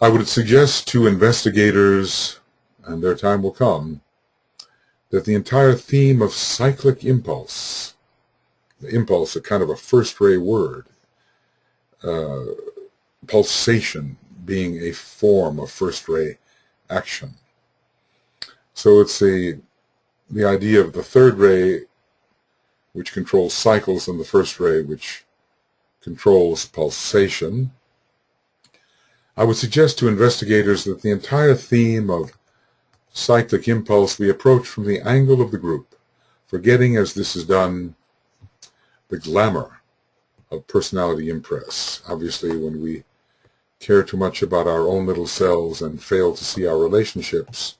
I would suggest to investigators, and their time will come, that the entire theme of cyclic impulse, the impulse, a kind of a first-ray word, pulsation being a form of first-ray action. So it's the idea of the third ray, which controls cycles, and the first ray, which controls pulsation. I would suggest to investigators that the entire theme of cyclic impulse be approached from the angle of the group, forgetting, as this is done, the glamour of personality impress. Obviously, when we care too much about our own little selves and fail to see our relationships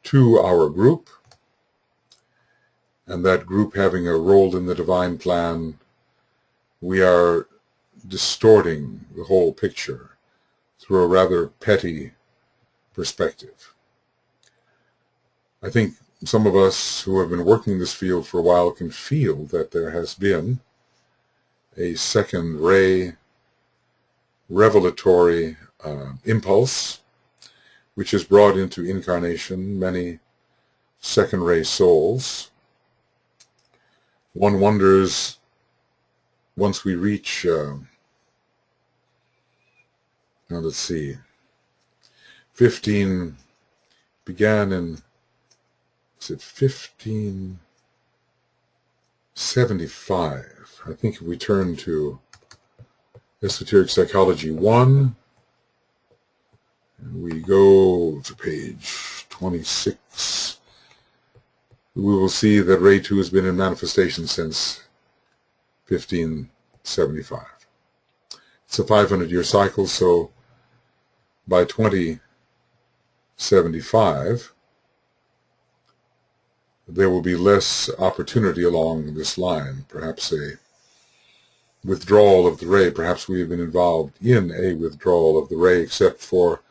to our group, and that group having a role in the divine plan, we are distorting the whole picture through a rather petty perspective. I think some of us who have been working this field for a while can feel that there has been a second ray revelatory impulse, which has brought into incarnation many second ray souls. One wonders, once we reach, now let's see, 15 began in, is it 1575? I think if we turn to Esoteric Psychology 1, and we go to page 26, we will see that Ray 2 has been in manifestation since 1575. It's a 500-year cycle, so by 2075, there will be less opportunity along this line, perhaps a withdrawal of the ray. Perhaps we have been involved in a withdrawal of the ray, except for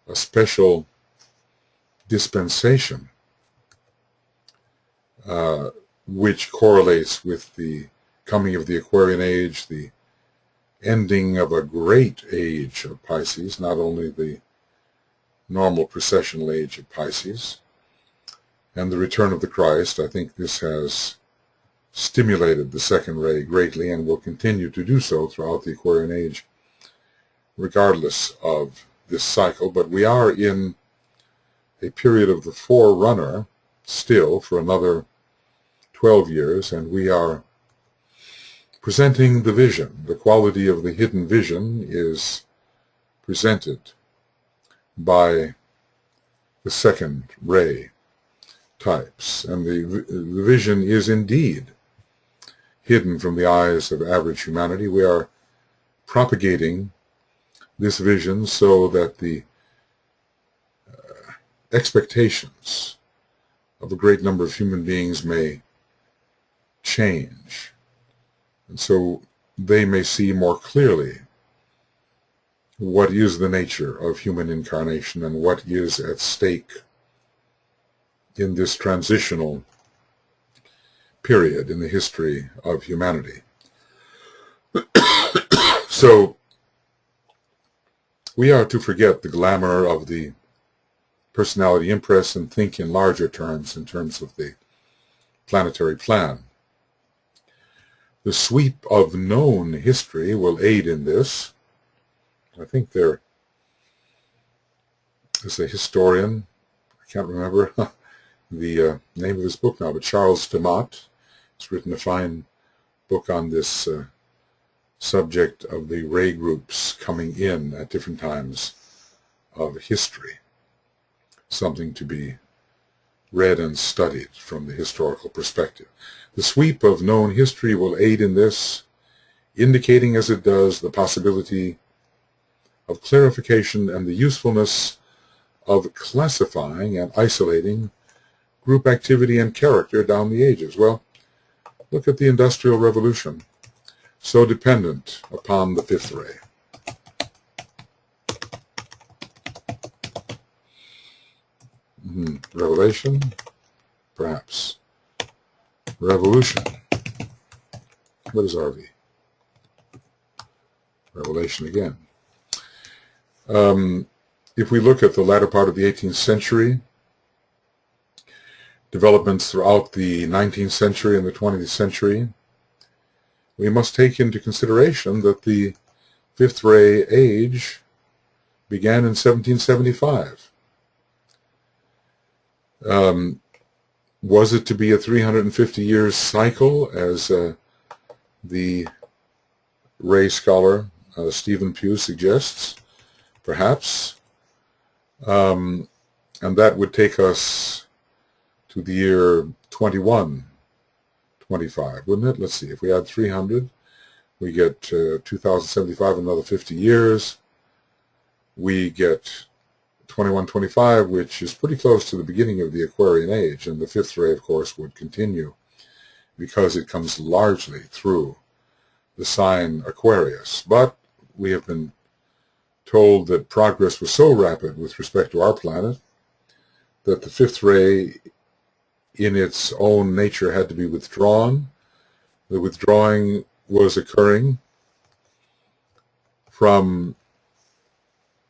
a special dispensation, which correlates with the coming of the Aquarian age, the ending of a great age of Pisces, not only the normal precessional age of Pisces, and the return of the Christ. I think this has stimulated the second ray greatly and will continue to do so throughout the Aquarian age, regardless of this cycle. But we are in a period of the forerunner still for another 12 years, and we are presenting the vision. The quality of the hidden vision is presented by the second ray types, and the vision is indeed hidden from the eyes of average humanity. We are propagating this vision so that the expectations of a great number of human beings may change, and so they may see more clearly what is the nature of human incarnation and what is at stake in this transitional period in the history of humanity. So we are to forget the glamour of the personality impress and think in larger terms, in terms of the planetary plan. The sweep of known history will aid in this. I think there is a historian, I can't remember the name of his book now, but Charles Demotte has written a fine book on this subject of the ray groups coming in at different times of history. Something to be read and studied from the historical perspective. The sweep of known history will aid in this, indicating as it does the possibility of clarification and the usefulness of classifying and isolating group activity and character down the ages. Well, look at the Industrial Revolution, so dependent upon the fifth ray. Revelation, perhaps. Revolution. What is RV? Revelation again. If we look at the latter part of the 18th century, developments throughout the 19th century and the 20th century, we must take into consideration that the fifth ray age began in 1775. Was it to be a 350 years cycle, as the ray scholar Stephen Pugh suggests? Perhaps. And that would take us to the year 2125, wouldn't it? Let's see, if we add 300, we get 2075, another 50 years. We get 2125, which is pretty close to the beginning of the Aquarian age, and the fifth ray, of course, would continue because it comes largely through the sign Aquarius. But we have been told that progress was so rapid with respect to our planet that the fifth ray in its own nature had to be withdrawn. The withdrawing was occurring from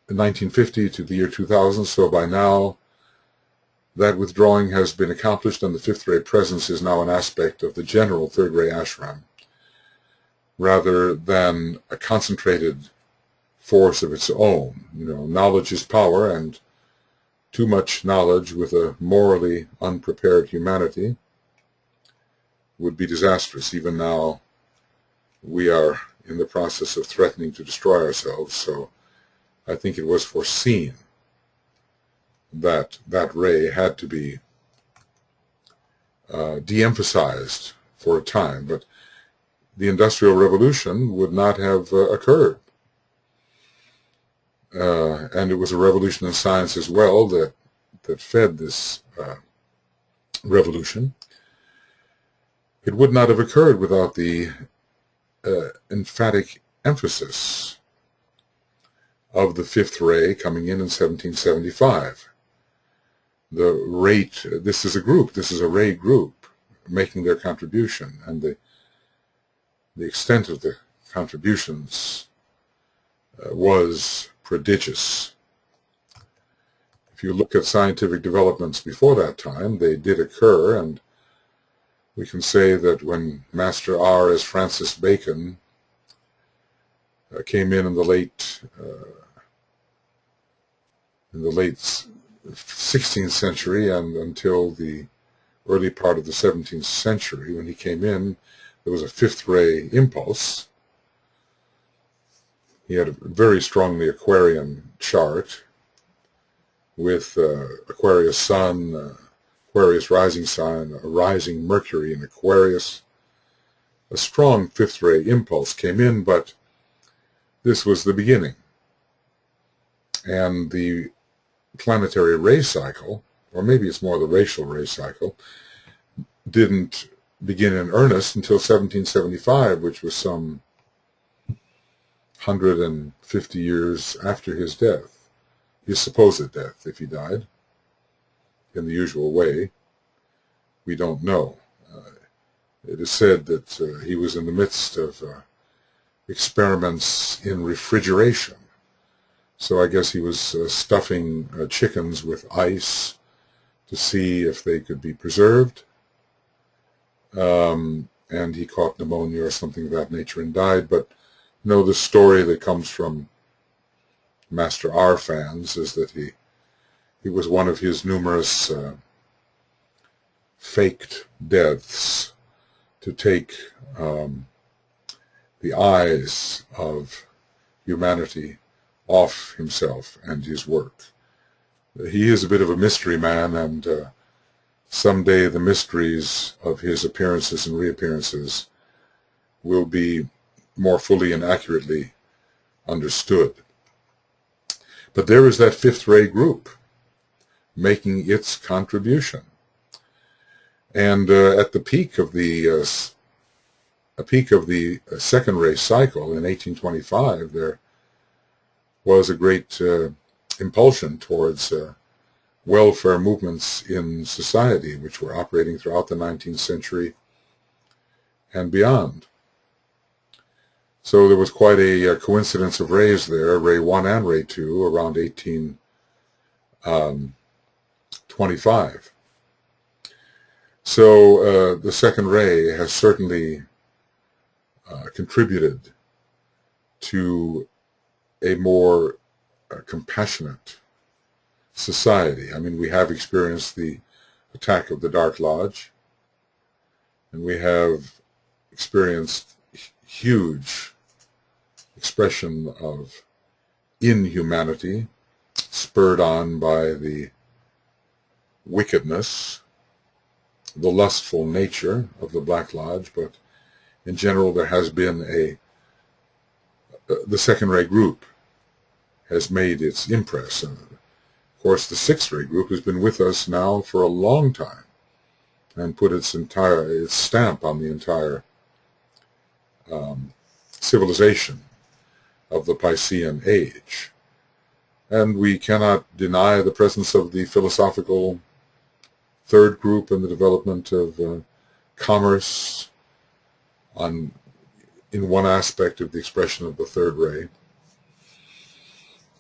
1950 to the year 2000, so by now that withdrawing has been accomplished and the fifth ray presence is now an aspect of the general third ray ashram rather than a concentrated force of its own. You know, knowledge is power, and too much knowledge with a morally unprepared humanity would be disastrous. Even now, we are in the process of threatening to destroy ourselves, so I think it was foreseen that that ray had to be de-emphasized for a time, but the Industrial Revolution would not have occurred. And it was a revolution in science as well that fed this revolution. It would not have occurred without the emphatic emphasis of the fifth ray coming in 1775. The rate, this is a group, this is a ray group making their contribution, and the extent of the contributions was prodigious. If you look at scientific developments before that time, they did occur, and we can say that when Master R. as Francis Bacon came in the late 16th century and until the early part of the 17th century, when he came in, there was a fifth ray impulse. He had a very strongly Aquarian chart with Aquarius Sun, Aquarius rising sign, a rising Mercury in Aquarius. A strong fifth ray impulse came in, but this was the beginning. And the planetary ray cycle, or maybe it's more the racial ray cycle, didn't begin in earnest until 1775, which was some 150 years after his death, his supposed death, if he died in the usual way. We don't know. It is said that he was in the midst of experiments in refrigeration. So I guess he was stuffing chickens with ice to see if they could be preserved. And he caught pneumonia or something of that nature and died. But no, the story that comes from Master R fans is that he was one of his numerous faked deaths to take the eyes of humanity off himself and his work. He is a bit of a mystery man, and someday the mysteries of his appearances and reappearances will be more fully and accurately understood. But there is that fifth ray group making its contribution. And at the peak of the second ray cycle in 1825, there was a great impulsion towards welfare movements in society, which were operating throughout the 19th century and beyond. So there was quite a coincidence of rays there, ray 1 and ray 2, around 1825. So the second ray has certainly contributed to a more compassionate society. I mean, we have experienced the attack of the Dark Lodge, and we have experienced huge expression of inhumanity spurred on by the wickedness, the lustful nature of the Black Lodge, but in general there has been the second ray group has made its impress. And of course the sixth ray group has been with us now for a long time and put its stamp on the entire civilization of the Piscean age. And we cannot deny the presence of the philosophical third group and the development of commerce in one aspect of the expression of the third ray.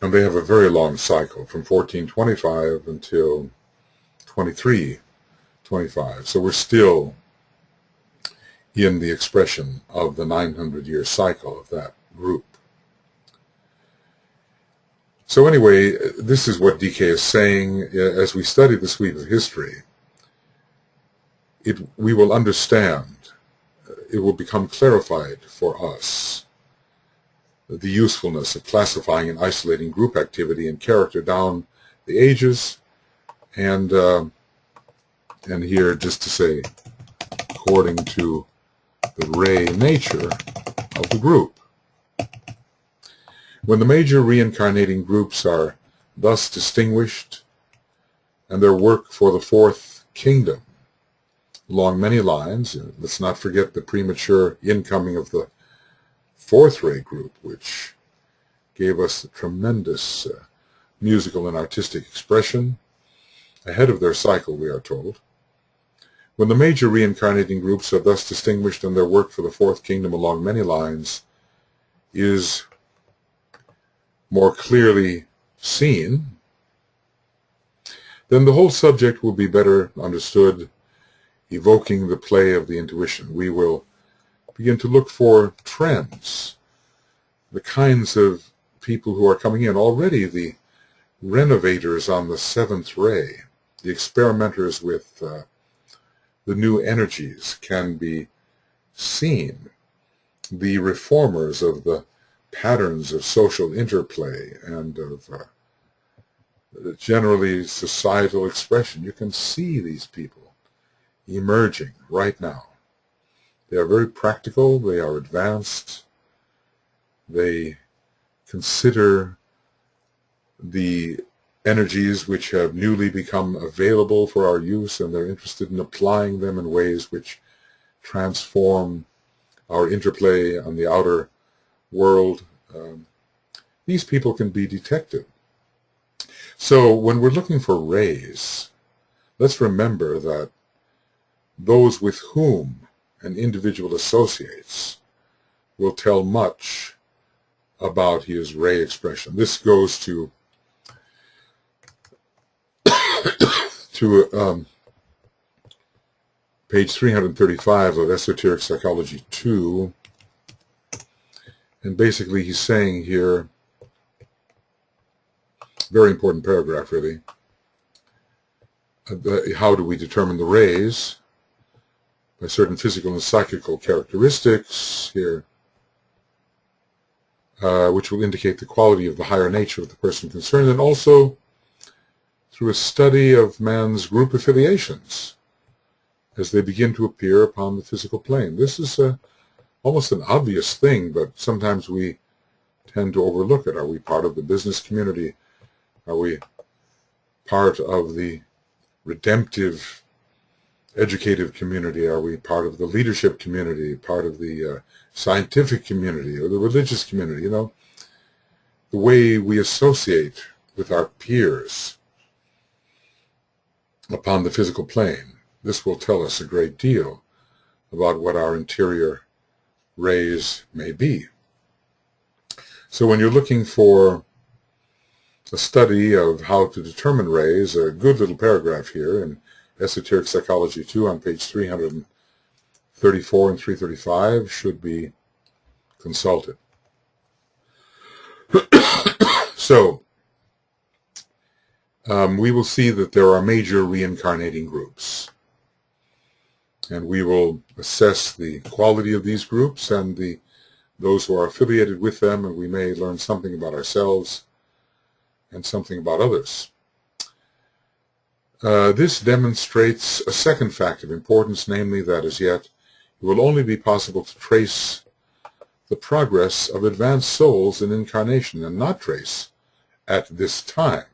And they have a very long cycle from 1425 until 2325. So we're still in the expression of the 900-year cycle of that group. So anyway, this is what DK is saying. As we study the sweep of history, we will understand, it will become clarified for us, the usefulness of classifying and isolating group activity and character down the ages, and here just to say, according to the ray nature of the group. When the major reincarnating groups are thus distinguished, and their work for the fourth kingdom along many lines, let's not forget the premature incoming of the fourth ray group, which gave us tremendous musical and artistic expression ahead of their cycle, we are told. When the major reincarnating groups are thus distinguished and their work for the fourth kingdom along many lines is more clearly seen, then the whole subject will be better understood, evoking the play of the intuition. We will begin to look for trends, the kinds of people who are coming in. Already the renovators on the seventh ray, the experimenters with the new energies can be seen. The reformers of the patterns of social interplay and of generally societal expression, you can see these people emerging right now. They are very practical, they are advanced, they consider the energies which have newly become available for our use, and they're interested in applying them in ways which transform our interplay on the outer world. These people can be detected. So when we're looking for rays, let's remember that those with whom an individual associates will tell much about his ray expression. This goes to page 335 of Esoteric Psychology 2, and basically he's saying here, very important paragraph really, how do we determine the rays? By certain physical and psychical characteristics here, which will indicate the quality of the higher nature of the person concerned, and also through a study of man's group affiliations as they begin to appear upon the physical plane. This is almost an obvious thing, but sometimes we tend to overlook it. Are we part of the business community? Are we part of the redemptive, educative community? Are we part of the leadership community, part of the scientific community, or the religious community? You know, the way we associate with our peers upon the physical plane, this will tell us a great deal about what our interior rays may be. So when you're looking for a study of how to determine rays, a good little paragraph here in Esoteric Psychology 2 on page 334 and 335 should be consulted. So, we will see that there are major reincarnating groups. And we will assess the quality of these groups and those who are affiliated with them, and we may learn something about ourselves and something about others. This demonstrates a second fact of importance, namely that as yet it will only be possible to trace the progress of advanced souls in incarnation and not trace, at this time,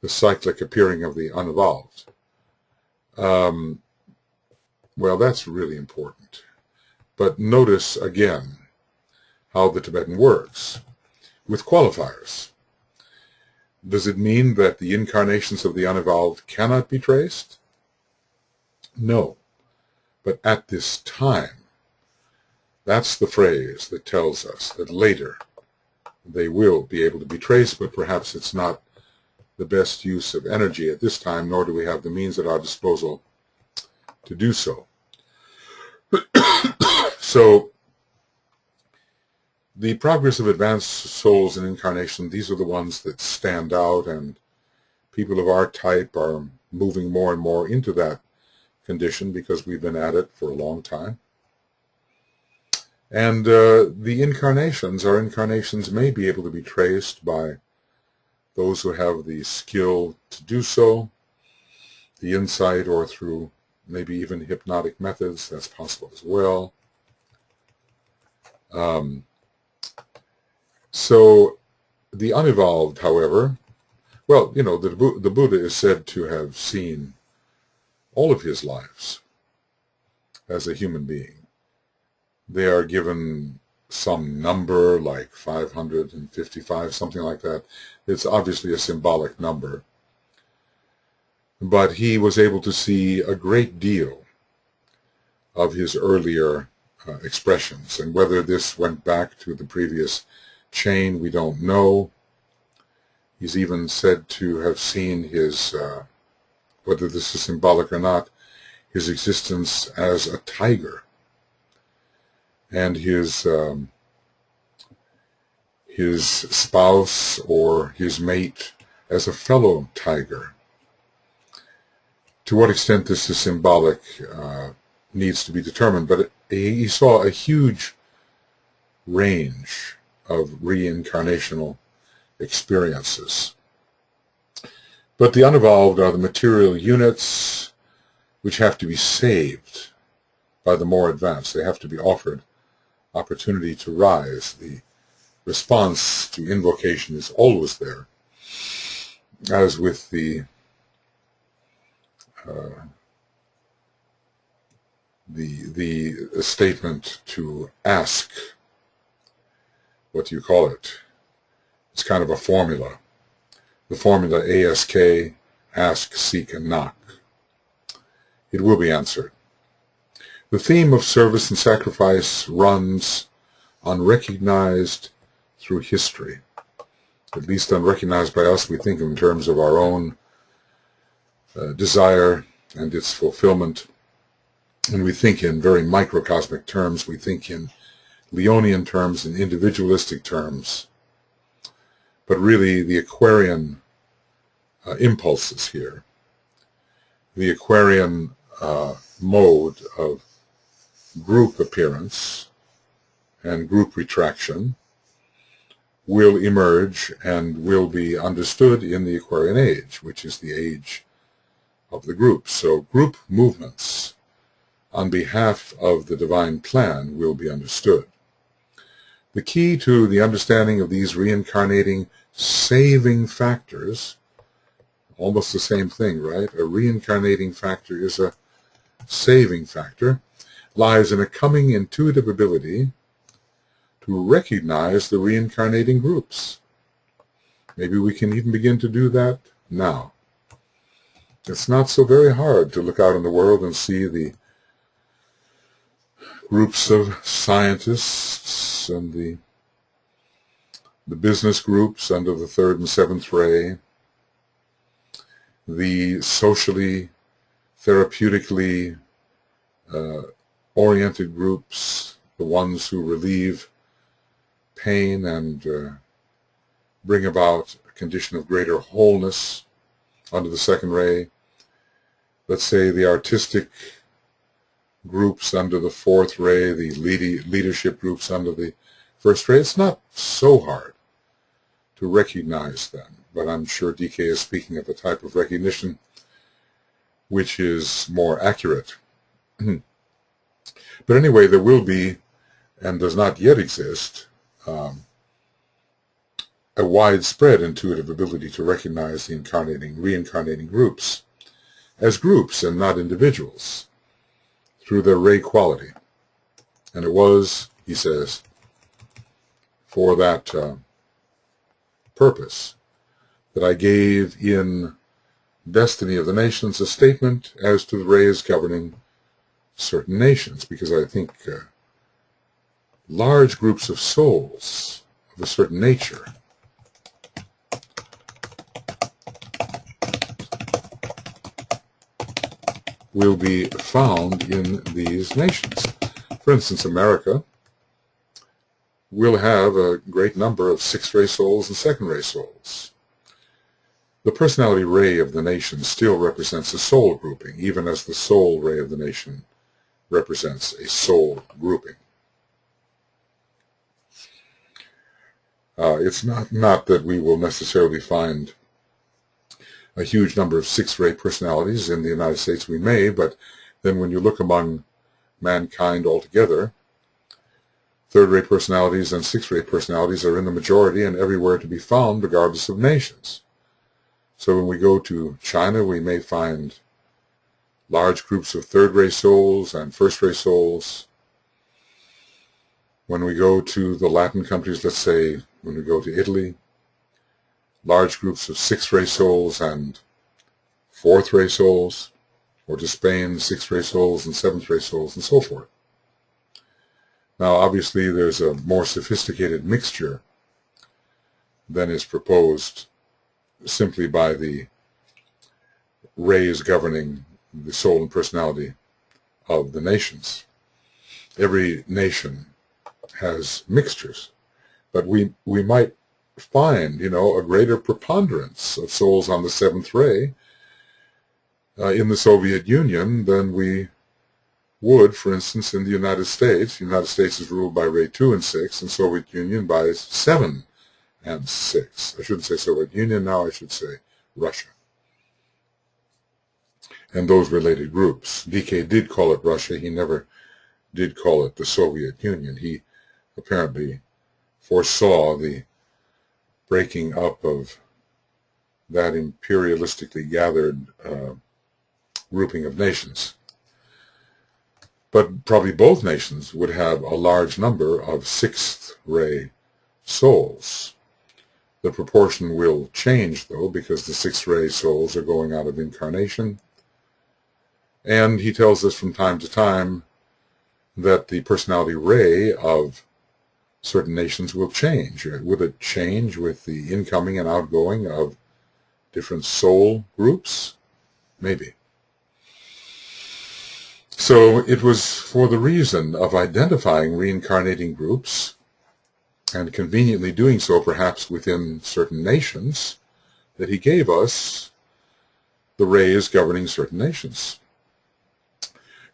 the cyclic appearing of the unevolved. Well, that's really important. But notice again how the Tibetan works with qualifiers. Does it mean that the incarnations of the unevolved cannot be traced? No. But at this time, that's the phrase that tells us that later they will be able to be traced, but perhaps it's not the best use of energy at this time, nor do we have the means at our disposal to do so. So, the progress of advanced souls in incarnation, these are the ones that stand out, and people of our type are moving more and more into that condition because we've been at it for a long time. And the incarnations, our incarnations may be able to be traced by those who have the skill to do so, the insight, or through maybe even hypnotic methods. That's possible as well. So the unevolved, however, well, you know, the Buddha is said to have seen all of his lives as a human being. They are given some number, like 555, something like that. It's obviously a symbolic number. But he was able to see a great deal of his earlier expressions. And whether this went back to the previous chain, we don't know. He's even said to have seen his, whether this is symbolic or not, his existence as a tiger, and his spouse or his mate as a fellow tiger. To what extent this is symbolic needs to be determined, but he saw a huge range of reincarnational experiences. But the unevolved are the material units which have to be saved by the more advanced. They have to be offered opportunity to rise. The response to invocation is always there, as with the statement to ask. What do you call it? It's kind of a formula. The formula ASK, ask, seek, and knock. It will be answered. The theme of service and sacrifice runs unrecognized through history. At least unrecognized by us. We think in terms of our own desire and its fulfillment. And we think in very microcosmic terms. We think in Leonian terms, in individualistic terms. But really the Aquarian impulses here, the Aquarian mode of group appearance and group retraction will emerge and will be understood in the Aquarian age, which is the age of the group. So group movements on behalf of the divine plan will be understood. The key to the understanding of these reincarnating saving factors, almost the same thing, right? A reincarnating factor is a saving factor, lies in a coming intuitive ability to recognize the reincarnating groups. Maybe we can even begin to do that now. It's not so very hard to look out in the world and see the groups of scientists and the the business groups under the 3rd and 7th ray, the socially, therapeutically oriented groups, the ones who relieve pain and bring about a condition of greater wholeness under the 2nd ray. Let's say the artistic groups under the 4th ray, the leadership groups under the 1st ray. It's not so hard to recognize them, but I'm sure DK is speaking of a type of recognition which is more accurate. But anyway, there will be, and does not yet exist, a widespread intuitive ability to recognize the reincarnating groups as groups and not individuals through their ray quality. And it was, he says, for that purpose that I gave in Destiny of the Nations a statement as to the rays governing certain nations, because I think large groups of souls of a certain nature will be found in these nations. For instance, America will have a great number of 6th ray souls and 2nd ray souls. The personality ray of the nation still represents a soul grouping, even as the soul ray of the nation represents a soul grouping. It's not that we will necessarily find a huge number of 6th ray personalities in the United States. We may, but then when you look among mankind altogether, 3rd ray personalities and 6th ray personalities are in the majority and everywhere to be found, regardless of nations. So when we go to China, we may find large groups of 3rd ray souls and 1st ray souls. When we go to the Latin countries, let's say when we go to Italy, large groups of 6th ray souls and 4th ray souls, or to Spain, 6th ray souls and 7th ray souls, and so forth. Now, obviously, there's a more sophisticated mixture than is proposed simply by the rays governing the soul and personality of the nations. Every nation has mixtures, but we might find, a greater preponderance of souls on the 7th ray in the Soviet Union than we would, for instance, in the United States. The United States is ruled by ray 2 and 6, and Soviet Union by 7 and 6. I shouldn't say Soviet Union now, I should say Russia. And those related groups. DK did call it Russia. He never did call it the Soviet Union. He apparently foresaw the breaking up of that imperialistically gathered grouping of nations. But probably both nations would have a large number of 6th ray souls. The proportion will change, though, because the 6th ray souls are going out of incarnation. And he tells us from time to time that the personality ray of certain nations will change. Will it change with the incoming and outgoing of different soul groups? Maybe. So it was for the reason of identifying reincarnating groups, and conveniently doing so perhaps within certain nations, that he gave us the rays governing certain nations.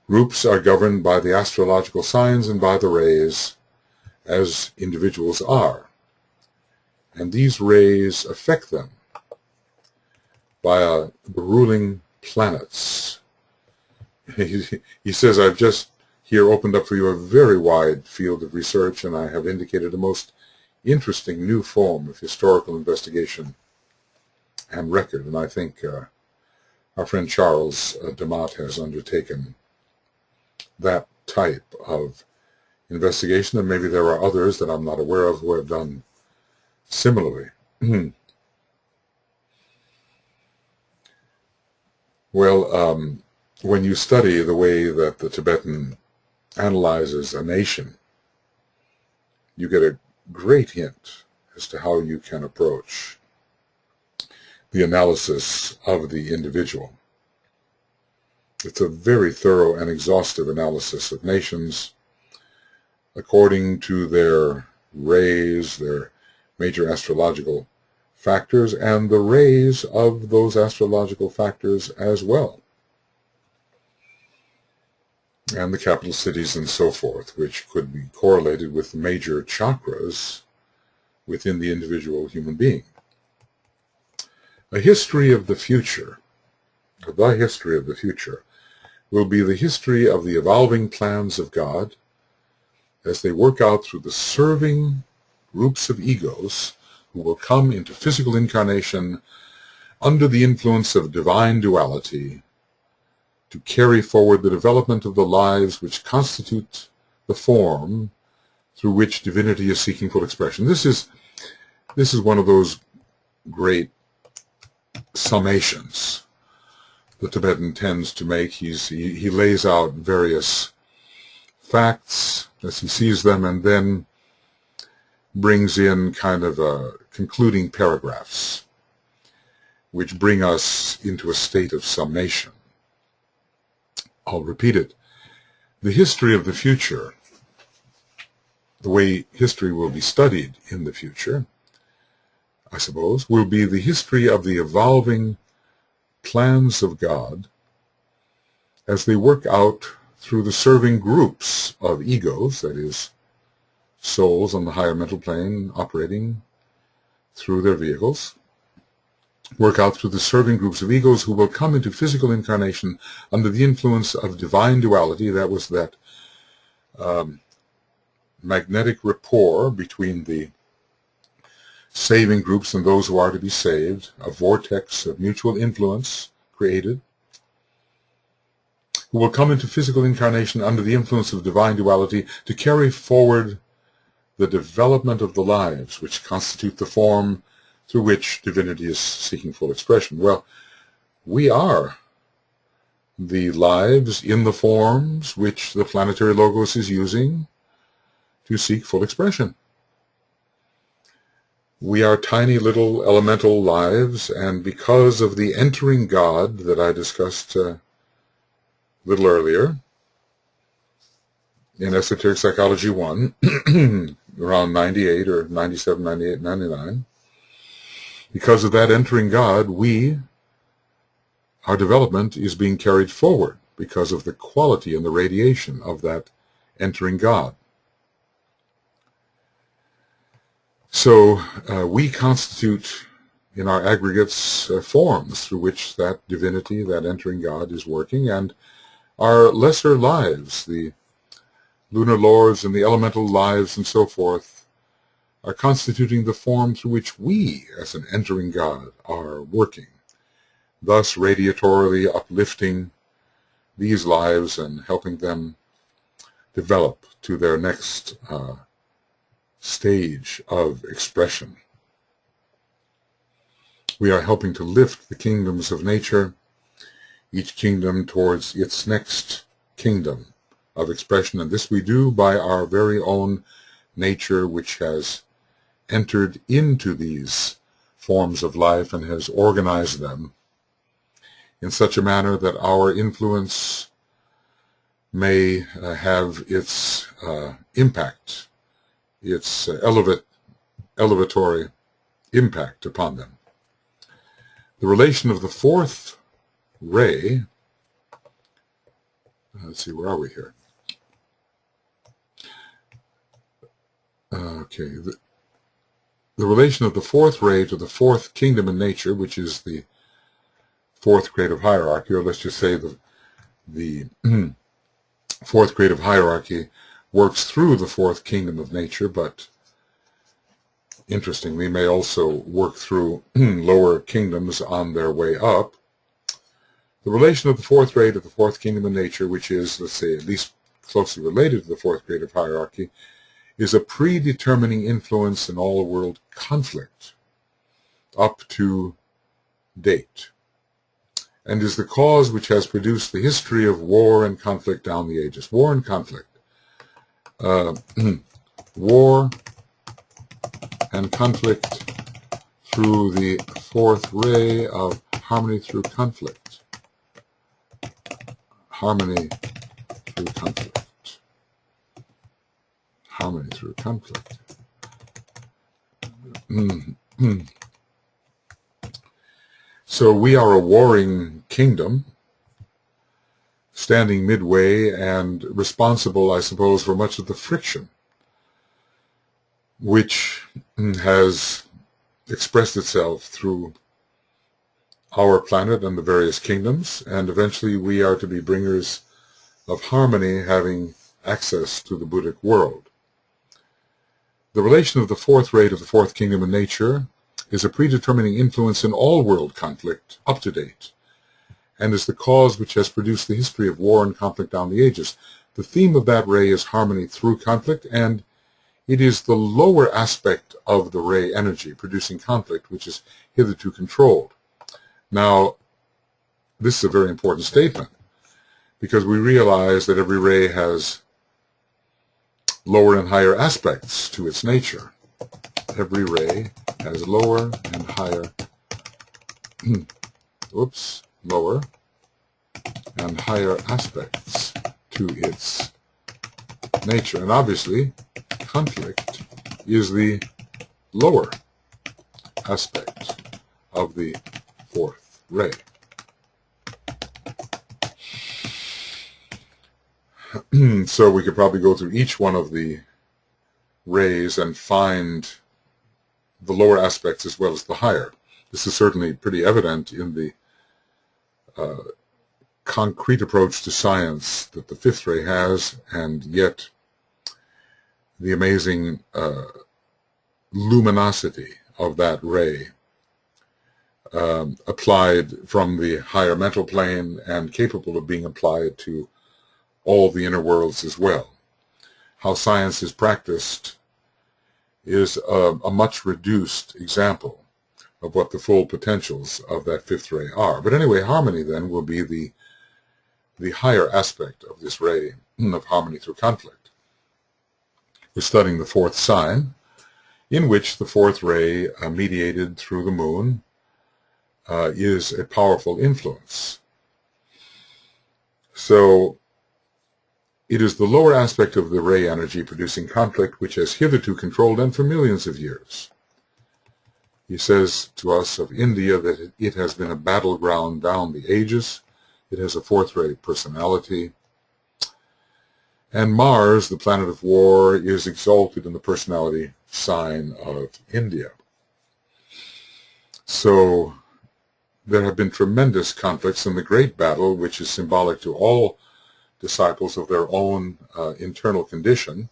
Groups are governed by the astrological signs and by the rays, as individuals are. And these rays affect them by the ruling planets. He says, I've just here opened up for you a very wide field of research, and I have indicated a most interesting new form of historical investigation and record. And I think our friend Charles DeMott has undertaken that type of investigation, and maybe there are others that I'm not aware of who have done similarly. Well, when you study the way that the Tibetan analyzes a nation, you get a great hint as to how you can approach the analysis of the individual. It's a very thorough and exhaustive analysis of nations according to their rays, their major astrological factors, and the rays of those astrological factors as well, and the capital cities and so forth, which could be correlated with the major chakras within the individual human being. A history of the future, the history of the future, will be the history of the evolving plans of God as they work out through the serving groups of egos who will come into physical incarnation under the influence of divine duality to carry forward the development of the lives which constitute the form through which divinity is seeking full expression. This is one of those great summations the Tibetan tends to make. He lays out various facts as he sees them, and then brings in kind of concluding paragraphs which bring us into a state of summation. I'll repeat it. The history of the future, the way history will be studied in the future, I suppose, will be the history of the evolving plans of God as they work out through the serving groups of egos, that is, souls on the higher mental plane operating through their vehicles, work out through the serving groups of egos who will come into physical incarnation under the influence of divine duality. That was that magnetic rapport between the saving groups and those who are to be saved, a vortex of mutual influence created, who will come into physical incarnation under the influence of divine duality to carry forward the development of the lives which constitute the form through which divinity is seeking full expression. Well, we are the lives in the forms which the planetary logos is using to seek full expression. We are tiny little elemental lives, and because of the entering God that I discussed a little earlier in Esoteric Psychology 1, around 98 or 97, 98, 99, because of that entering God, our development is being carried forward because of the quality and the radiation of that entering God. So we constitute in our aggregates forms through which that divinity, that entering God, is working, and our lesser lives, the lunar lords and the elemental lives and so forth, are constituting the form through which we, as an entering God, are working, thus radiatorily uplifting these lives and helping them develop to their next stage of expression. We are helping to lift the kingdoms of nature, each kingdom towards its next kingdom of expression, and this we do by our very own nature, which has entered into these forms of life and has organized them in such a manner that our influence may have its impact, its elevatory impact upon them. The relation of the fourth ray, let's see, where are we here? Okay, the relation of the fourth ray to the fourth kingdom in nature, which is the fourth creative hierarchy, or let's just say the fourth creative hierarchy works through the fourth kingdom of nature, but interestingly may also work through lower kingdoms on their way up. The relation of the fourth ray to the fourth kingdom of nature, which is, let's say, at least closely related to the fourth creative hierarchy, is a predetermining influence in all world conflict up to date, and is the cause which has produced the history of war and conflict down the ages. War and conflict. War and conflict through the fourth ray of harmony through conflict. Harmony through conflict. Harmony through conflict. So we are a warring kingdom, standing midway and responsible, I suppose, for much of the friction which has expressed itself through our planet and the various kingdoms, and eventually we are to be bringers of harmony, having access to the Buddhic world. The relation of the fourth ray to the fourth kingdom in nature is a predetermining influence in all world conflict up to date, and is the cause which has produced the history of war and conflict down the ages. The theme of that ray is harmony through conflict, and it is the lower aspect of the ray energy producing conflict which is hitherto controlled. Now, this is a very important statement, because we realize that every ray has lower and higher aspects to its nature. Every ray has lower and higher, lower and higher aspects to its nature. And obviously, conflict is the lower aspect of the fourth ray. So we could probably go through each one of the rays and find the lower aspects as well as the higher. This is certainly pretty evident in the concrete approach to science that the fifth ray has, and yet the amazing luminosity of that ray applied from the higher mental plane and capable of being applied to all the inner worlds as well. How science is practiced is a much reduced example of what the full potentials of that fifth ray are. But anyway, harmony then will be the higher aspect of this ray of harmony through conflict. We're studying the fourth sign, in which the fourth ray, mediated through the moon, is a powerful influence. So it is the lower aspect of the ray energy producing conflict which has hitherto controlled them for millions of years. He says to us of India that it has been a battleground down the ages. It has a fourth ray personality. And Mars, the planet of war, is exalted in the personality sign of India. So there have been tremendous conflicts, and the great battle, which is symbolic to all disciples of their own internal condition,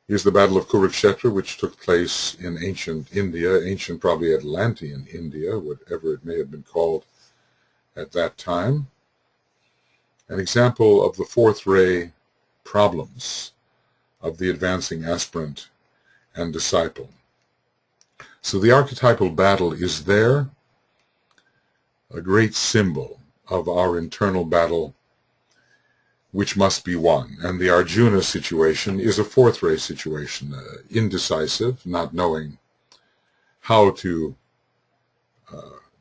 is the Battle of Kurukshetra, which took place in ancient India, ancient probably Atlantean India, whatever it may have been called at that time. An example of the fourth ray problems of the advancing aspirant and disciple. So the archetypal battle is there, a great symbol of our internal battle which must be won. And the Arjuna situation is a fourth ray situation, indecisive, not knowing how to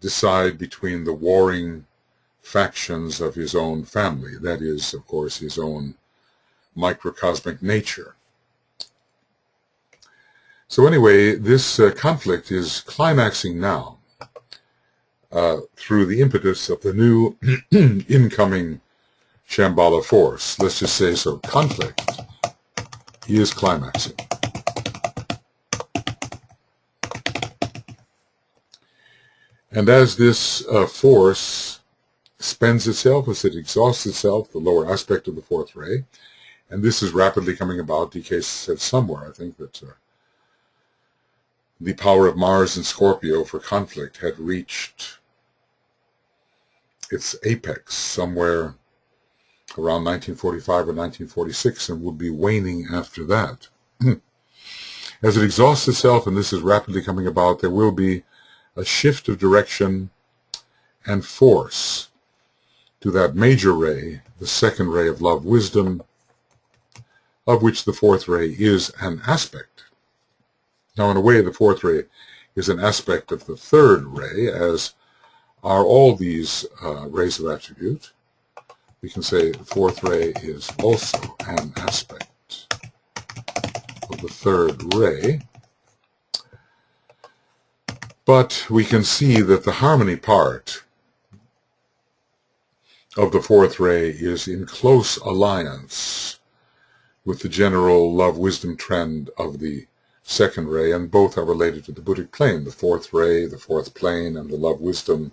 decide between the warring factions of his own family. That is, of course, his own microcosmic nature. So anyway, this conflict is climaxing now through the impetus of the new incoming Shambhala force. Let's just say so. Conflict is climaxing. And as this force spends itself, as it exhausts itself, the lower aspect of the fourth ray, and this is rapidly coming about. DK said somewhere, I think, that the power of Mars in Scorpio for conflict had reached its apex somewhere around 1945 or 1946 and would be waning after that. As it exhausts itself, and this is rapidly coming about, there will be a shift of direction and force to that major ray, the second ray of love wisdom, of which the fourth ray is an aspect. Now, in a way, the fourth ray is an aspect of the third ray, as are all these rays of attribute. We can say the fourth ray is also an aspect of the third ray. But we can see that the harmony part of the fourth ray is in close alliance with the general love-wisdom trend of the second ray, and both are related to the Buddhic plane, the fourth ray, the fourth plane, and the love-wisdom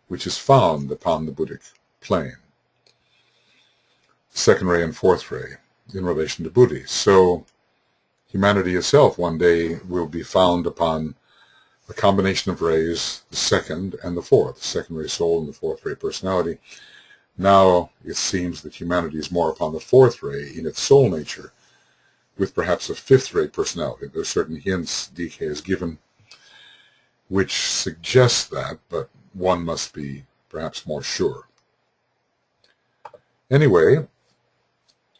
which is found upon the Buddhic plane. Second ray and fourth ray in relation to Buddhi. So humanity itself one day will be found upon a combination of rays, the second and the fourth, the second ray soul and the fourth ray personality. Now it seems that humanity is more upon the fourth ray in its soul nature, with perhaps a fifth ray personality. There are certain hints DK has given which suggest that, but one must be perhaps more sure. Anyway,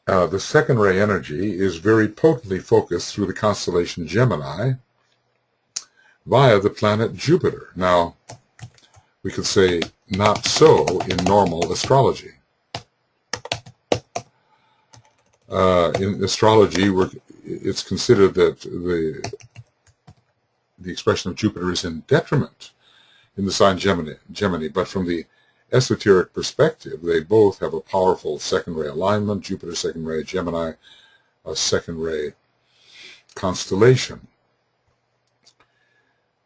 the second ray energy is very potently focused through the constellation Gemini via the planet Jupiter. Now, we could say not so in normal astrology. In astrology, it's considered that the expression of Jupiter is in detriment in the sign Gemini, but from the esoteric perspective, they both have a powerful second ray alignment. Jupiter, second ray, Gemini, a second ray constellation.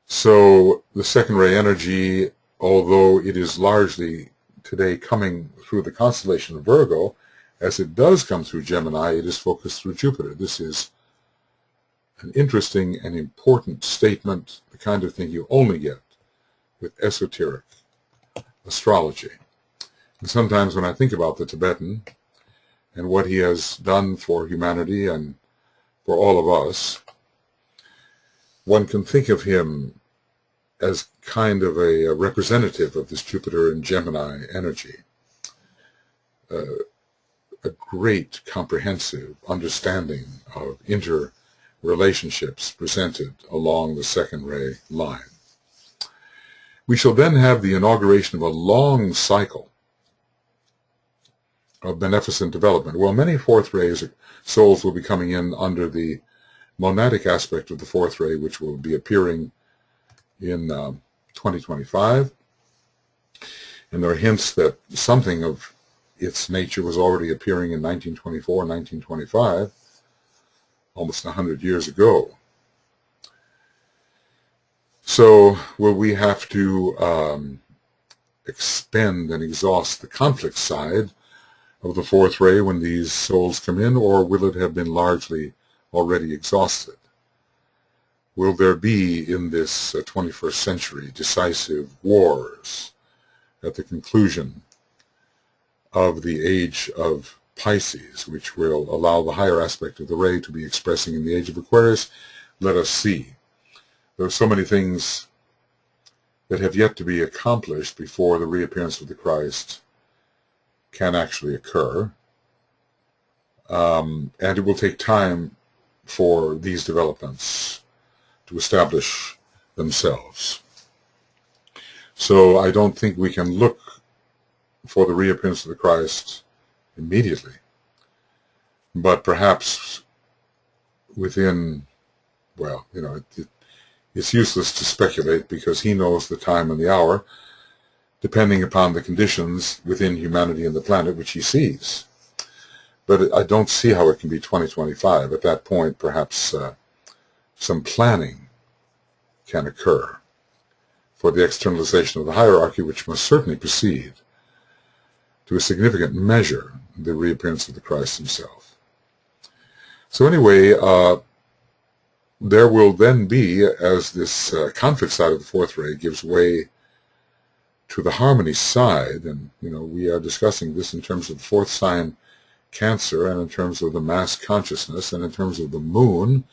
So the second ray energy, although it is largely today coming through the constellation of Virgo, as it does come through Gemini, it is focused through Jupiter. This is an interesting and important statement, the kind of thing you only get with esoteric astrology. And sometimes when I think about the Tibetan and what he has done for humanity and for all of us, one can think of him as kind of a representative of this Jupiter and Gemini energy. A great comprehensive understanding of interrelationships presented along the second ray line. We shall then have the inauguration of a long cycle of beneficent development. Well, many fourth ray souls will be coming in under the monadic aspect of the fourth ray, which will be appearing in 2025. And there are hints that something of its nature was already appearing in 1924, 1925, almost 100 years ago. So will we have to expend and exhaust the conflict side of the fourth ray when these souls come in, or will it have been largely already exhausted? Will there be in this 21st century decisive wars at the conclusion of the age of Pisces, which will allow the higher aspect of the ray to be expressing in the age of Aquarius? Let us see. There are so many things that have yet to be accomplished before the reappearance of the Christ can actually occur. And it will take time for these developments to establish themselves. So I don't think we can look for the reappearance of the Christ immediately, but perhaps within, well, it's useless to speculate because he knows the time and the hour, depending upon the conditions within humanity and the planet which he sees. But I don't see how it can be 2025. At that point, perhaps some planning can occur for the externalization of the hierarchy, which must certainly precede, to a significant measure, the reappearance of the Christ himself. So anyway, there will then be, as this conflict side of the fourth ray gives way to the harmony side, and we are discussing this in terms of the fourth sign, Cancer, and in terms of the mass consciousness, and in terms of the moon,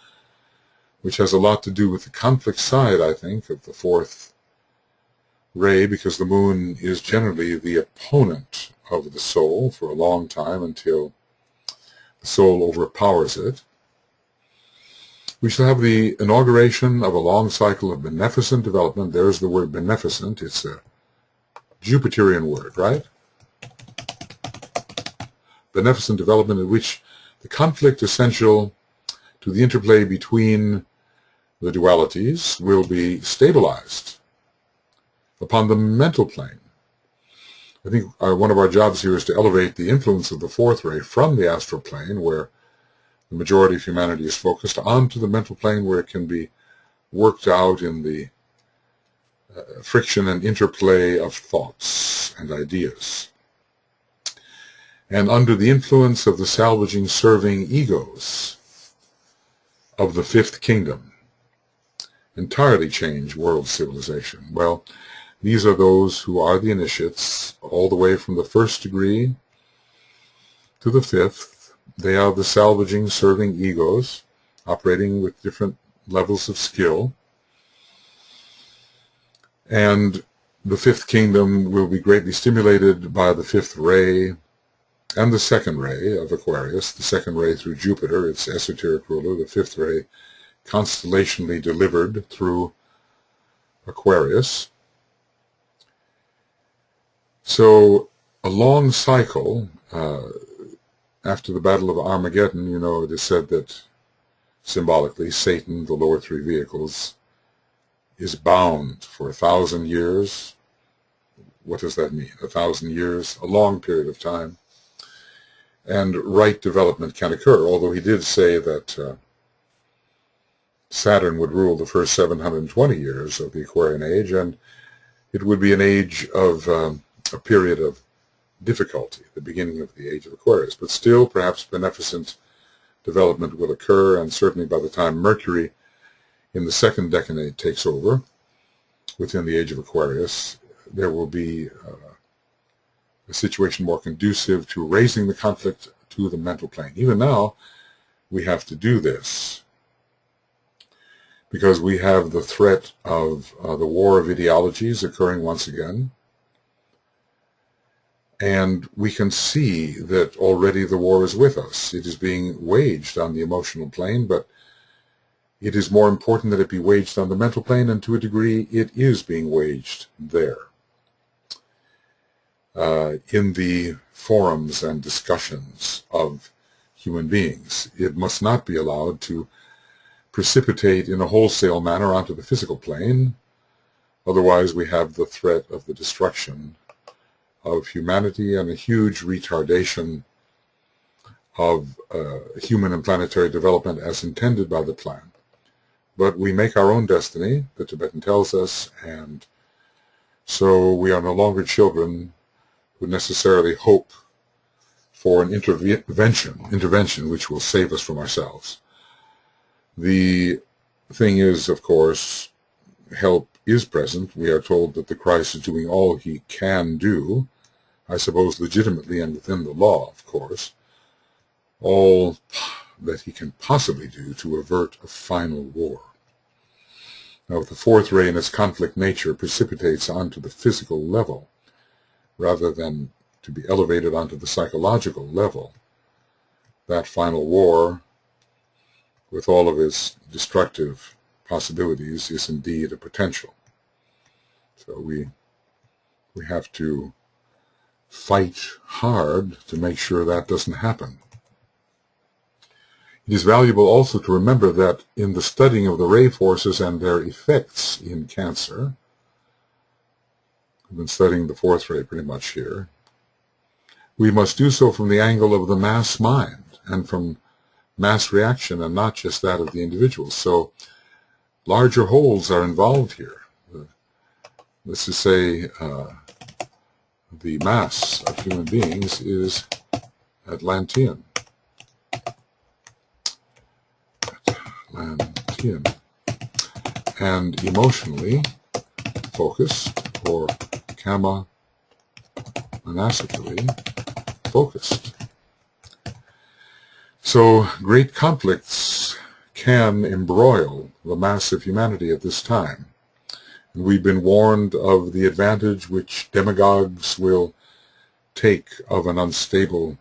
which has a lot to do with the conflict side, I think, of the fourth ray, because the moon is generally the opponent of the soul for a long time until the soul overpowers it. We shall have the inauguration of a long cycle of beneficent development. There's the word beneficent. It's a Jupiterian word, right? Beneficent development in which the conflict essential to the interplay between the dualities will be stabilized upon the mental plane. I think one of our jobs here is to elevate the influence of the fourth ray from the astral plane, where the majority of humanity is focused, onto the mental plane, where it can be worked out in the friction and interplay of thoughts and ideas. And under the influence of the salvaging, serving egos of the fifth kingdom, entirely change world civilization. Well, these are those who are the initiates, all the way from the first degree to the fifth. They are the salvaging, serving egos, operating with different levels of skill. And the fifth kingdom will be greatly stimulated by the fifth ray and the second ray of Aquarius, the second ray through Jupiter, its esoteric ruler, the fifth ray constellationally delivered through Aquarius. So a long cycle, after the Battle of Armageddon, you know, it is said that symbolically Satan, the lower three vehicles, is bound for 1,000 years. What does that mean? 1,000 years, a long period of time. And right development can occur, although he did say that Saturn would rule the first 720 years of the Aquarian age, and it would be an age of a period of difficulty, the beginning of the age of Aquarius. But still, perhaps beneficent development will occur, and certainly by the time Mercury in the second decade takes over, within the age of Aquarius, there will be a situation more conducive to raising the conflict to the mental plane. Even now, we have to do this because we have the threat of the war of ideologies occurring once again. And we can see that already the war is with us. It is being waged on the emotional plane, but it is more important that it be waged on the mental plane, and to a degree it is being waged there. In the forums and discussions of human beings, it must not be allowed to precipitate in a wholesale manner onto the physical plane. Otherwise, we have the threat of the destruction of humanity and a huge retardation of human and planetary development as intended by the plan. But we make our own destiny, the Tibetan tells us, and so we are no longer children who necessarily hope for an intervention which will save us from ourselves. The thing is, of course, help is present. We are told that the Christ is doing all he can do, I suppose legitimately and within the law, of course, all that he can possibly do to avert a final war. Now, if the fourth ray in its conflict nature precipitates onto the physical level, rather than to be elevated onto the psychological level, that final war, with all of its destructive possibilities, is indeed a potential. So we have to fight hard to make sure that doesn't happen. It is valuable also to remember that in the studying of the ray forces and their effects in Cancer, we've been studying the fourth ray pretty much here, we must do so from the angle of the mass mind and from mass reaction and not just that of the individual. So larger wholes are involved here. Let's just say the mass of human beings is Atlantean. And emotionally focused, or kama manasically focused. So great conflicts can embroil the mass of humanity at this time. And we've been warned of the advantage which demagogues will take of an unstable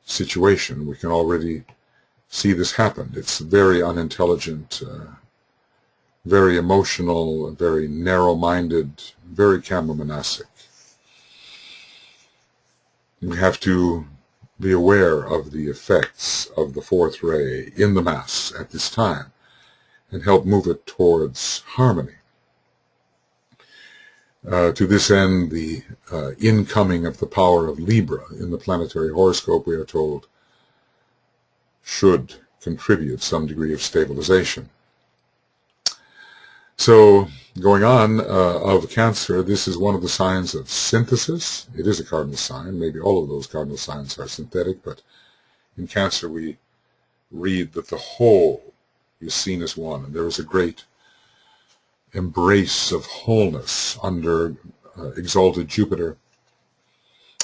situation. We can already see this happen. It's very unintelligent, very emotional, very narrow-minded, very Kamma-monastic. We have to be aware of the effects of the fourth ray in the Mass at this time and help move it towards harmony. To this end, the incoming of the power of Libra in the planetary horoscope, we are told, should contribute some degree of stabilization. So, going on, of Cancer, this is one of the signs of synthesis. It is a cardinal sign. Maybe all of those cardinal signs are synthetic, but in Cancer we read that the whole is seen as one, and there is a great embrace of wholeness under exalted Jupiter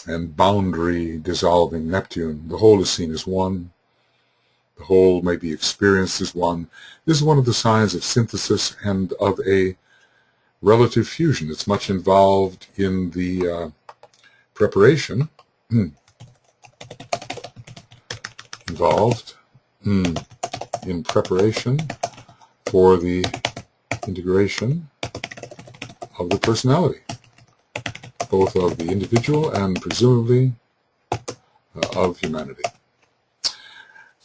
and boundary dissolving Neptune. The whole is seen as one. The whole may be experienced as one. This is one of the signs of synthesis and of a relative fusion. It's much involved in the preparation, in preparation for the integration of the personality, both of the individual and presumably of humanity.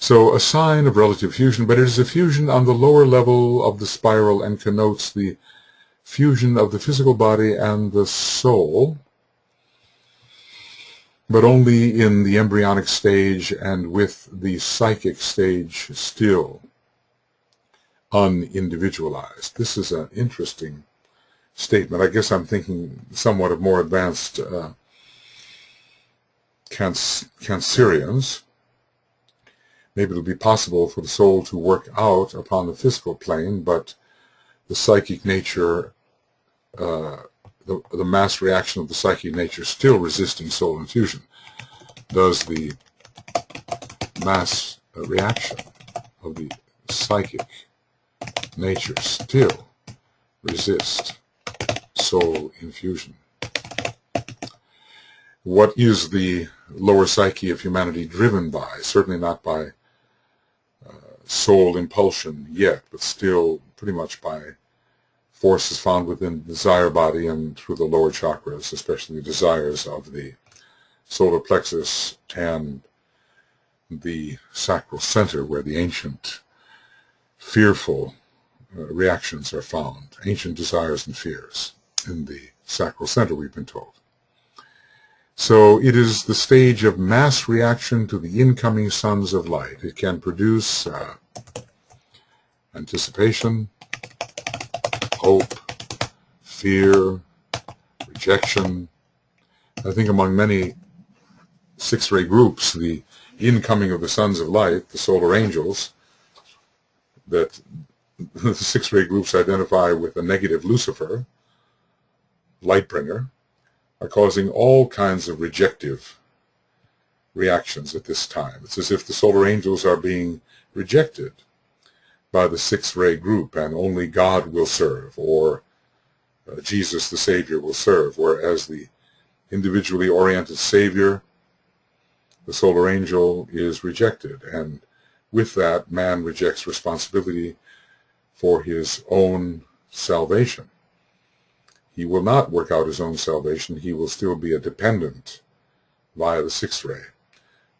So a sign of relative fusion, but it is a fusion on the lower level of the spiral and connotes the fusion of the physical body and the soul, but only in the embryonic stage and with the psychic stage still unindividualized. This is an interesting statement. I guess I'm thinking somewhat of more advanced Cancerians. Maybe it'll be possible for the soul to work out upon the physical plane, but the psychic nature, the mass reaction of the psychic nature still resisting soul infusion. Does the mass reaction of the psychic nature still resist soul infusion? What is the lower psyche of humanity driven by? Certainly not by soul impulsion yet, but still pretty much by forces found within the desire body and through the lower chakras, especially the desires of the solar plexus and the sacral center, where the ancient fearful reactions are found, ancient desires and fears in the sacral center, we've been told. So it is the stage of mass reaction to the incoming sons of light. It can produce anticipation, hope, fear, rejection. I think among many six-ray groups, the incoming of the sons of light, the solar angels, that the six-ray groups identify with a negative Lucifer, light bringer, are causing all kinds of rejective reactions at this time. It's as if the solar angels are being rejected by the six-ray group, and only God will serve, or Jesus the Savior will serve, whereas the individually oriented Savior, the solar angel, is rejected, and with that, man rejects responsibility for his own salvation. He will not work out his own salvation. He will still be a dependent via the sixth ray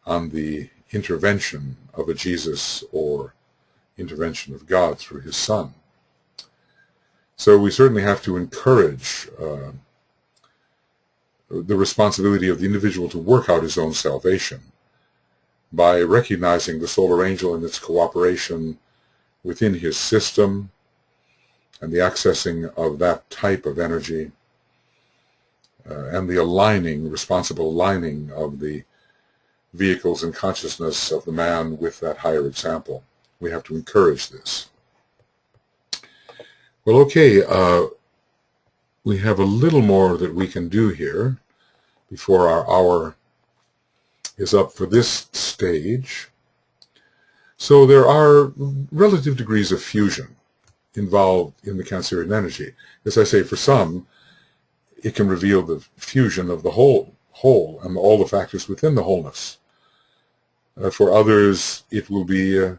on the intervention of a Jesus or intervention of God through his Son. So we certainly have to encourage the responsibility of the individual to work out his own salvation by recognizing the solar angel and its cooperation within his system, and the accessing of that type of energy, and the responsible aligning of the vehicles and consciousness of the man with that higher example. We have to encourage this. Well, okay, we have a little more that we can do here before our hour is up for this stage. So there are relative degrees of fusion involved in the Cancerian energy. As I say, for some, it can reveal the fusion of the whole and all the factors within the wholeness. For others, it will be a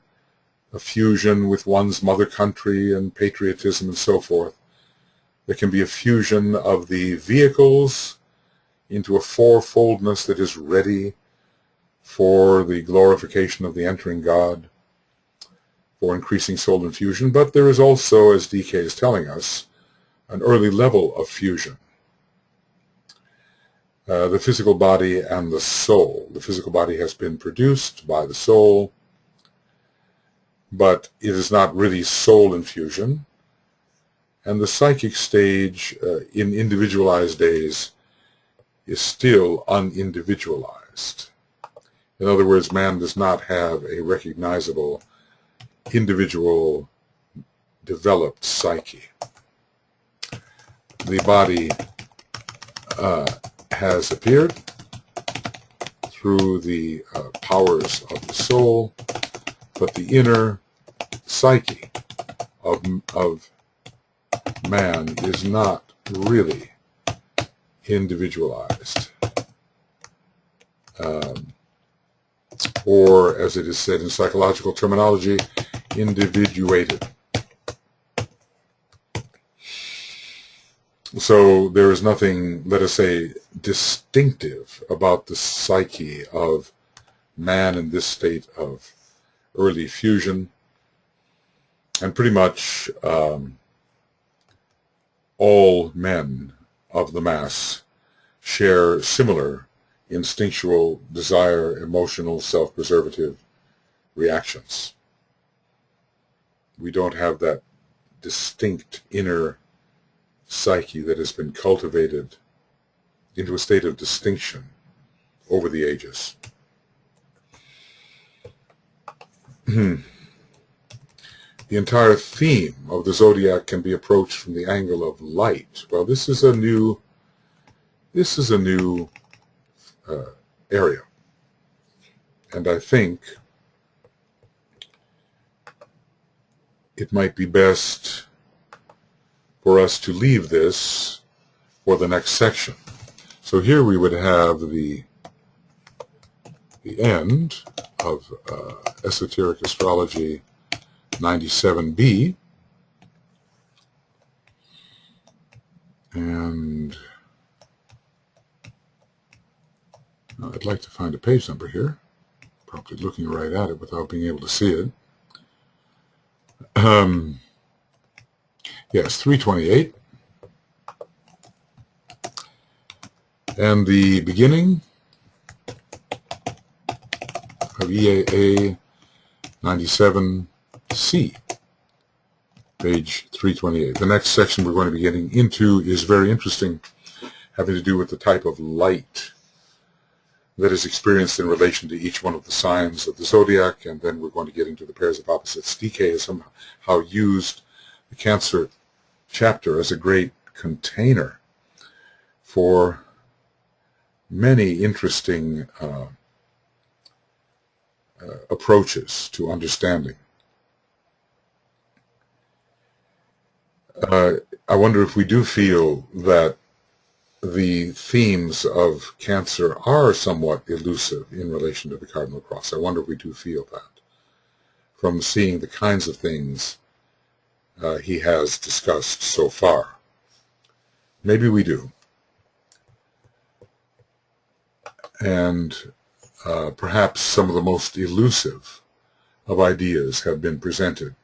fusion with one's mother country and patriotism and so forth. There can be a fusion of the vehicles into a fourfoldness that is ready for the glorification of the entering God, for increasing soul infusion. But there is also, as DK is telling us, an early level of fusion. The physical body and the soul. The physical body has been produced by the soul, but it is not really soul infusion. And the psychic stage in individualized days is still unindividualized. In other words, man does not have a recognizable, individual, developed psyche. The body has appeared through the powers of the soul, but the inner psyche of man is not really individualized. Or, as it is said in psychological terminology, individuated. So there is nothing, let us say, distinctive about the psyche of man in this state of early fusion. And pretty much all men of the mass share similar instinctual desire, emotional, self-preservative reactions. We don't have that distinct inner psyche that has been cultivated into a state of distinction over the ages. The entire theme of the zodiac can be approached from the angle of light. Well, this is a new area, and I think it might be best for us to leave this for the next section. So here we would have the end of Esoteric Astrology 97B, and I'd like to find a page number here, probably looking right at it without being able to see it. Yes, 328. And the beginning of EAA 97C, page 328. The next section we're going to be getting into is very interesting, having to do with the type of light that is experienced in relation to each one of the signs of the zodiac, and then we're going to get into the pairs of opposites. DK has somehow used the Cancer chapter as a great container for many interesting approaches to understanding. I wonder if we do feel that the themes of Cancer are somewhat elusive in relation to the Cardinal Cross. I wonder if we do feel that from seeing the kinds of things he has discussed so far. Maybe we do. And perhaps some of the most elusive of ideas have been presented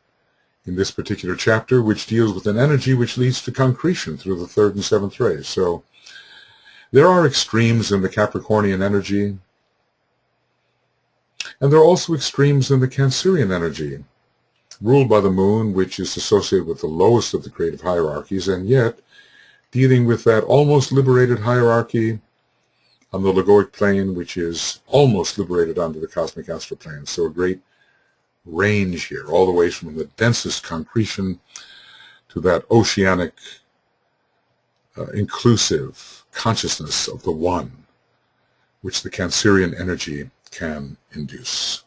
in this particular chapter, which deals with an energy which leads to concretion through the third and seventh rays. So there are extremes in the Capricornian energy, and there are also extremes in the Cancerian energy, ruled by the moon, which is associated with the lowest of the creative hierarchies, and yet dealing with that almost liberated hierarchy on the logoic plane, which is almost liberated onto the cosmic astral plane. So a great range here, all the way from the densest concretion to that oceanic, inclusive consciousness of the One, which the Cancerian energy can induce.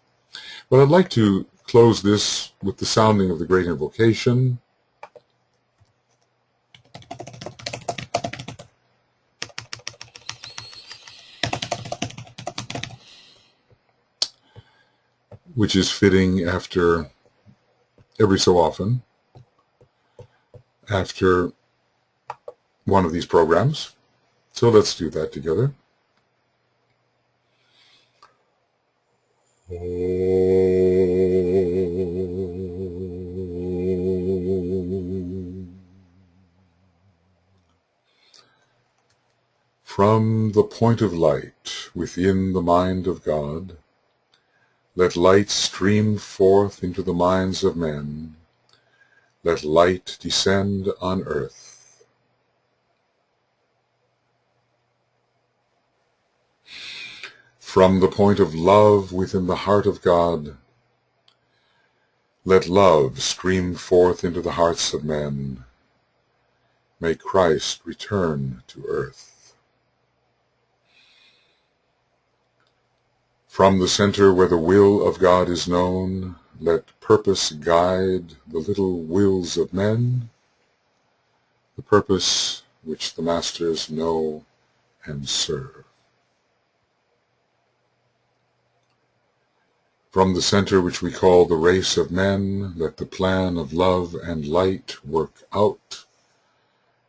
But I'd like to close this with the sounding of the Great Invocation. which is fitting after every so often, after one of these programs. So let's do that together. From the point of light within the mind of God, let light stream forth into the minds of men. Let light descend on earth. From the point of love within the heart of God, let love stream forth into the hearts of men. May Christ return to earth. From the center where the will of God is known, let purpose guide the little wills of men, the purpose which the masters know and serve. From the center which we call the race of men, let the plan of love and light work out,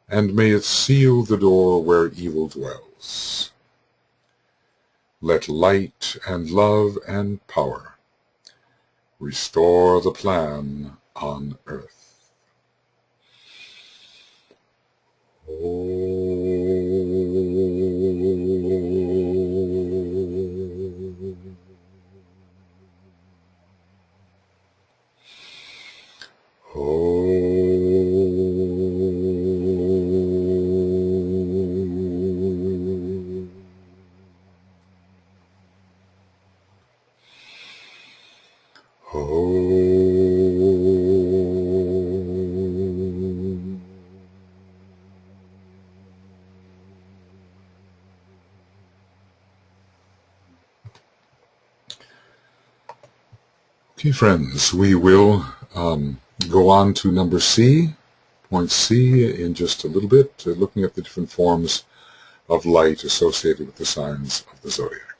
and may it seal the door where evil dwells. Let light and love and power restore the plan on earth. Okay, friends, we will go on to number C, point C, in just a little bit, looking at the different forms of light associated with the signs of the zodiac.